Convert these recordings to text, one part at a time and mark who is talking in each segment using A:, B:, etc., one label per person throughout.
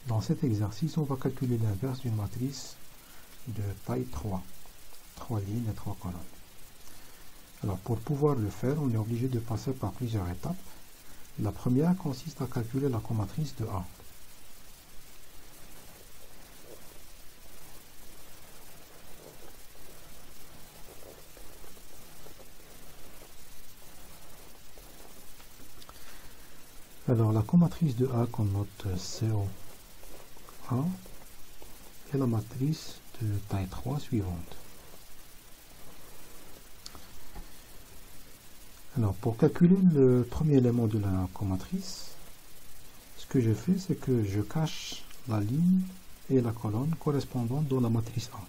A: Dans cet exercice, on va calculer l'inverse d'une matrice de taille 3. 3 lignes et 3 colonnes. Alors pour pouvoir le faire, on est obligé de passer par plusieurs étapes. La première consiste à calculer la comatrice de A. Alors la comatrice de A qu'on note COA est la matrice de taille 3 suivante. Alors pour calculer le premier élément de la comatrice, ce que je fais, c'est que je cache la ligne et la colonne correspondant dans la matrice A.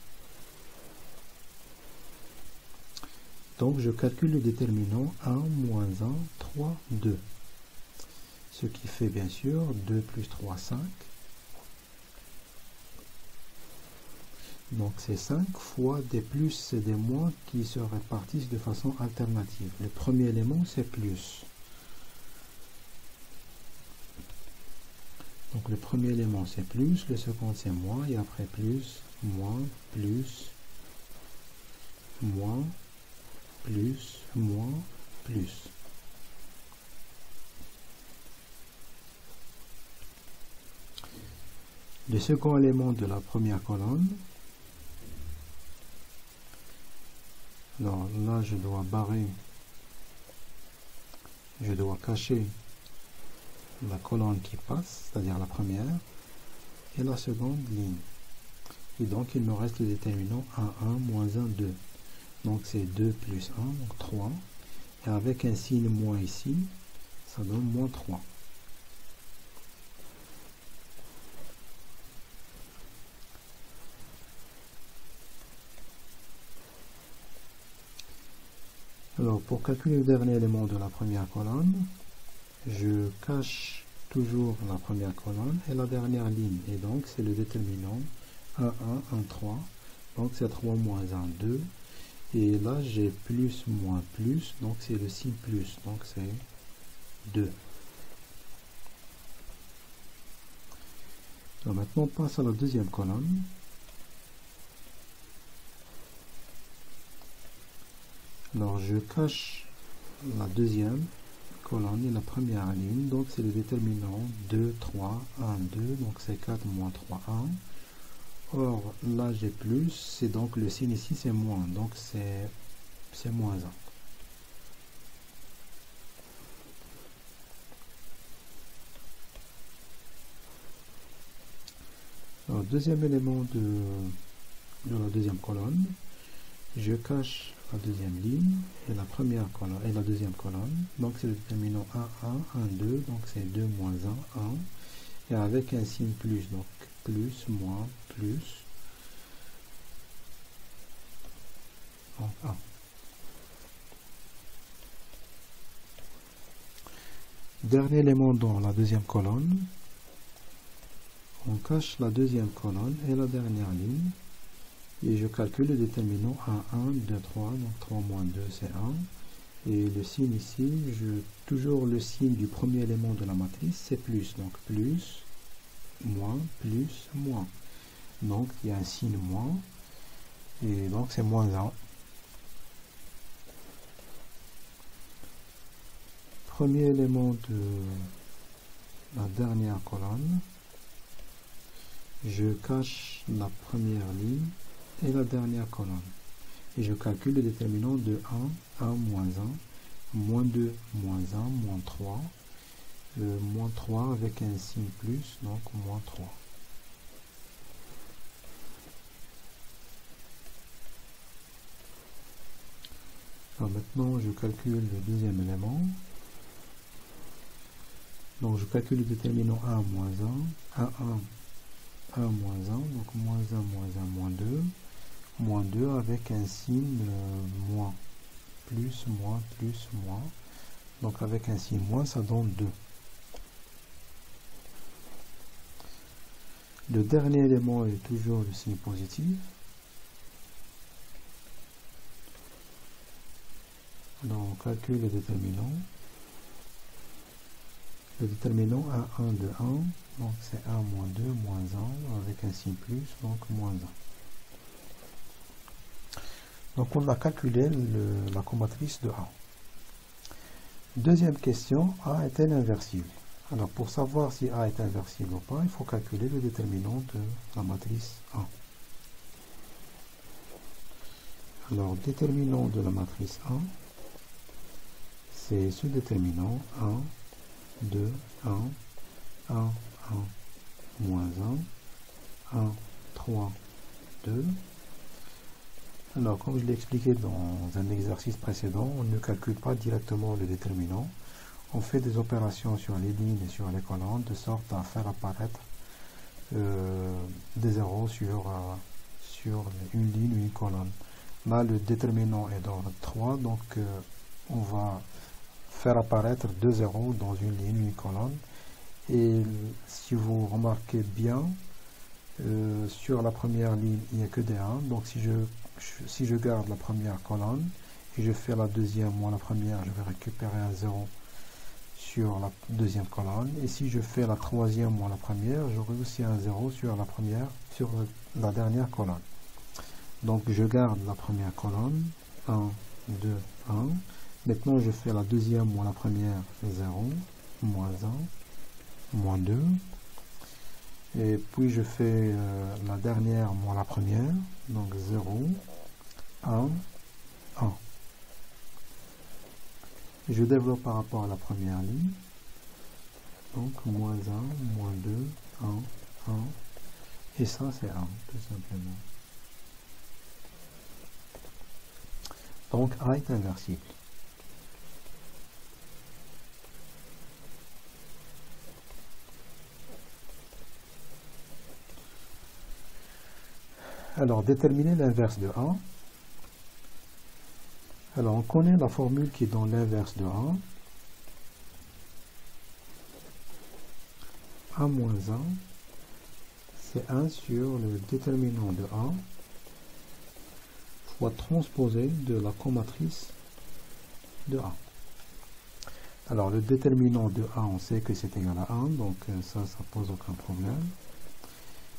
A: Donc je calcule le déterminant 1, moins 1, 3, 2. Ce qui fait bien sûr 2 plus 3, 5. Donc c'est 5 fois des plus et des moins qui se répartissent de façon alternative. Le premier élément c'est plus. Donc le premier élément c'est plus, le second c'est moins, et après plus, moins, plus, moins, plus, moins, plus. Le second élément de la première colonne, alors là je dois barrer, je dois cacher la colonne qui passe, c'est-à-dire la première, et la seconde ligne. Et donc il me reste le déterminant 1, 1, moins 1, 2. Donc c'est 2 plus 1, donc 3. Et avec un signe moins ici, ça donne moins 3. Alors pour calculer le dernier élément de la première colonne, je cache toujours la première colonne et la dernière ligne. Et donc c'est le déterminant 1, 1, 1, 3. Donc c'est 3 moins 1, 2. Et là j'ai plus, moins, plus. Donc c'est le signe plus. Donc c'est 2. Alors maintenant on passe à la deuxième colonne. Alors je cache la deuxième colonne et la première ligne, donc c'est le déterminant 2, 3, 1, 2, donc c'est 4 moins 3, 1. Or là j'ai plus, c'est donc le signe ici c'est moins, donc c'est moins 1. Alors deuxième élément de la deuxième colonne, je cache la deuxième ligne et la première colonne et la deuxième colonne, donc c'est le déterminant 1, 1, 1, 2, donc c'est 2 moins 1, 1, et avec un signe plus, donc plus, moins, plus, donc 1. Dernier élément dans la deuxième colonne, on cache la deuxième colonne et la dernière ligne, et je calcule le déterminant 1, 1, 2, 3, donc 3 moins 2 c'est 1, et le signe ici, toujours le signe du premier élément de la matrice, c'est plus, donc plus, moins, plus, moins. Donc il y a un signe moins, et donc c'est moins 1. Premier élément de la dernière colonne, je cache la première ligne et la dernière colonne. Et je calcule le déterminant de 1, 1, moins 1, moins 2, moins 1, moins 3, moins 3 avec un signe plus, donc moins 3. Alors maintenant, je calcule le deuxième élément. Donc je calcule le déterminant 1, moins 1, 1, 1, 1, moins 1, donc moins 1, moins 1, moins 2 avec un signe moins, plus, moins, plus, moins. Donc avec un signe moins, ça donne 2. Le dernier élément est toujours le signe positif. Donc on calcule le déterminant. le déterminant A1 de 1, donc c'est 1 moins 2 moins 1, avec un signe plus, donc moins 1. Donc on a calculé la comatrice de A. Deuxième question, A est-elle inversible? Alors pour savoir si A est inversible ou pas, il faut calculer le déterminant de la matrice A. Alors déterminant de la matrice A, c'est ce déterminant 1, 2, 1, 1, 1, moins 1, 1, 3, 2. Alors, comme je l'ai expliqué dans un exercice précédent, on ne calcule pas directement le déterminant. On fait des opérations sur les lignes et sur les colonnes de sorte à faire apparaître des zéros sur une ligne ou une colonne. Là, le déterminant est d'ordre 3, donc on va faire apparaître 2 zéros dans une ligne ou une colonne. Et si vous remarquez bien, sur la première ligne, il n'y a que des 1. Donc si je garde la première colonne et je fais la deuxième moins la première, je vais récupérer un 0 sur la deuxième colonne. Et si je fais la troisième moins la première, j'aurai aussi un 0 sur la dernière colonne. Donc je garde la première colonne, 1, 2, 1. Maintenant je fais la deuxième moins la première, 0, moins 1, moins 2. Et puis je fais la dernière moins la première, donc 0, 1, 1. Et je développe par rapport à la première ligne, donc moins 1, moins 2, 1, 1, et ça c'est 1, tout simplement. Donc A est inversible. Alors, déterminer l'inverse de A. Alors, on connaît la formule qui est dans l'inverse de A. A moins 1, c'est 1 sur le déterminant de A fois transposé de la comatrice de A. Alors, le déterminant de A, on sait que c'est égal à 1, donc ça pose aucun problème.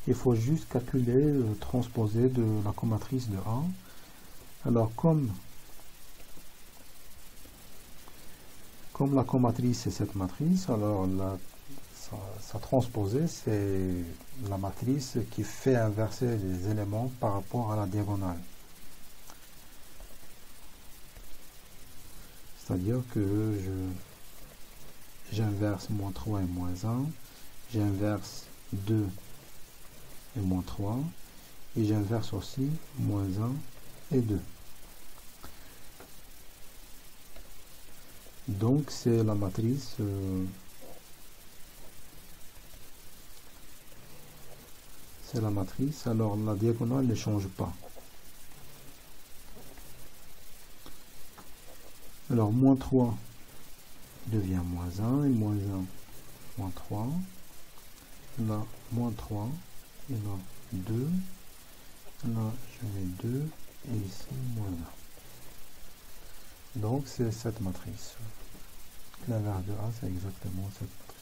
A: Il faut juste calculer le transposé de la comatrice de A. Alors, comme la comatrice c'est cette matrice, alors sa transposée c'est la matrice qui fait inverser les éléments par rapport à la diagonale. C'est-à-dire que j'inverse moins 3 et moins 1, j'inverse 2 et moins 3, et j'inverse aussi moins 1 et 2. Donc c'est la matrice alors la diagonale ne change pas. Alors moins 3 devient moins 1 et moins 1 moins 3, là moins 3 et là 2, là je mets 2 et ici moins 1. Donc c'est cette matrice. L'inverse de A c'est exactement cette matrice.